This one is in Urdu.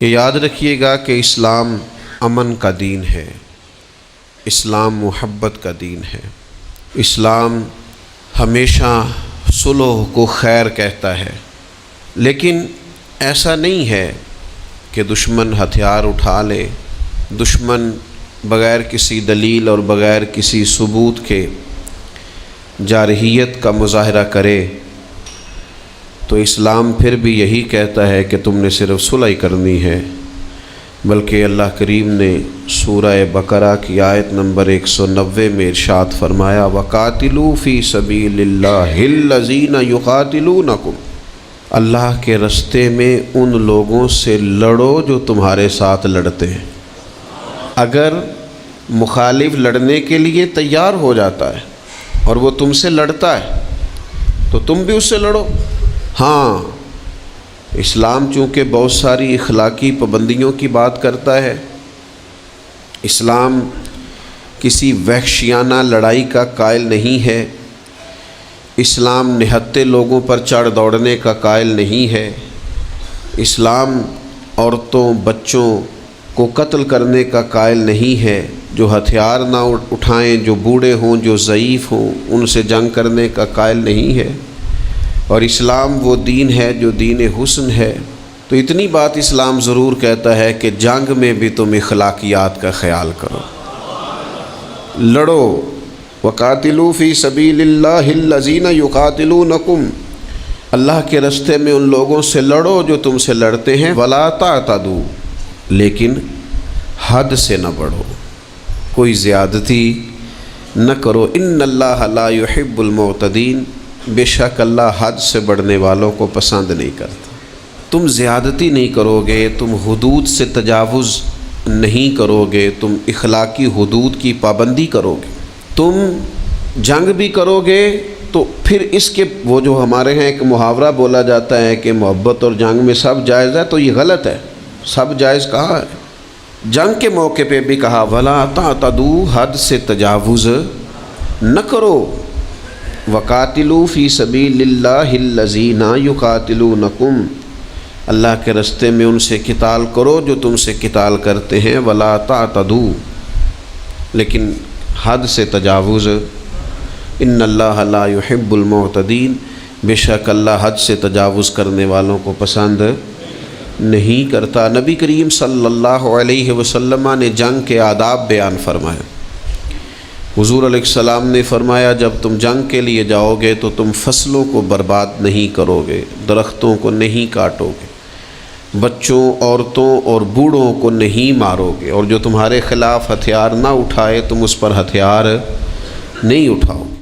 یہ یاد رکھیے گا کہ اسلام امن کا دین ہے، اسلام محبت کا دین ہے، اسلام ہمیشہ صلح کو خیر کہتا ہے۔ لیکن ایسا نہیں ہے کہ دشمن ہتھیار اٹھا لے، دشمن بغیر کسی دلیل اور بغیر کسی ثبوت کے جارحیت کا مظاہرہ کرے، تو اسلام پھر بھی یہی کہتا ہے کہ تم نے صرف صلح کرنی ہے۔ بلکہ اللہ کریم نے سورہ بقرہ کی آیت نمبر 190 میں ارشاد فرمایا وَقَاتِلُوا فِي سَبِيلِ اللَّهِ الَّذِينَ يُقَاتِلُونَكُمْ، اللہ کے رستے میں ان لوگوں سے لڑو جو تمہارے ساتھ لڑتے ہیں۔ اگر مخالف لڑنے کے لیے تیار ہو جاتا ہے اور وہ تم سے لڑتا ہے تو تم بھی اس سے لڑو۔ ہاں، اسلام چونکہ بہت ساری اخلاقی پابندیوں کی بات کرتا ہے، اسلام کسی وحشیانہ لڑائی کا قائل نہیں ہے، اسلام نہتے لوگوں پر چڑھ دوڑنے کا قائل نہیں ہے، اسلام عورتوں بچوں کو قتل کرنے کا قائل نہیں ہے، جو ہتھیار نہ اٹھائیں، جو بوڑھے ہوں، جو ضعیف ہوں، ان سے جنگ کرنے کا قائل نہیں ہے۔ اور اسلام وہ دین ہے جو دین حسن ہے۔ تو اتنی بات اسلام ضرور کہتا ہے کہ جنگ میں بھی تم اخلاقیات کا خیال کرو، لڑو۔ وَقَاتِلُوا فِي سَبِيلِ اللَّهِ الَّذِينَ يُقَاتِلُونَكُمْ، اللہ کے رستے میں ان لوگوں سے لڑو جو تم سے لڑتے ہیں۔ وَلَا تَعْتَدُوا، لیکن حد سے نہ بڑھو، کوئی زیادتی نہ کرو۔ إِنَّ اللَّهَ لَا يُحِبُّ الْمُعْتَدِينَ، بے شک اللہ حد سے بڑھنے والوں کو پسند نہیں کرتا۔ تم زیادتی نہیں کرو گے، تم حدود سے تجاوز نہیں کرو گے، تم اخلاقی حدود کی پابندی کرو گے، تم جنگ بھی کرو گے تو پھر اس کے وہ جو ہمارے ہیں ایک محاورہ بولا جاتا ہے کہ محبت اور جنگ میں سب جائز ہے، تو یہ غلط ہے۔ سب جائز کہا ہے، جنگ کے موقع پہ بھی کہا وَلَا تَعْتَدُوا، حد سے تجاوز نہ کرو۔ وَقَاتِلُوا فِي سَبِيلِ اللَّهِ الَّذِينَ يُقَاتِلُونَكُمْ، اللہ کے رستے میں ان سے قتال کرو جو تم سے قتال کرتے ہیں۔ وَلَا تَعْتَدُوا، لیکن حد سے تجاوز۔ إِنَّ اللَّهَ لَا يُحِبُّ الْمُعْتَدِينَ، بے شک اللہ حد سے تجاوز کرنے والوں کو پسند نہیں کرتا۔ نبی کریم صلی اللہ علیہ وسلم نے جنگ کے آداب بیان فرمائے۔ حضور علیہ السلام نے فرمایا جب تم جنگ کے لیے جاؤ گے تو تم فصلوں کو برباد نہیں کرو گے، درختوں کو نہیں کاٹو گے، بچوں عورتوں اور بوڑھوں کو نہیں مارو گے، اور جو تمہارے خلاف ہتھیار نہ اٹھائے تم اس پر ہتھیار نہیں اٹھاؤ گے۔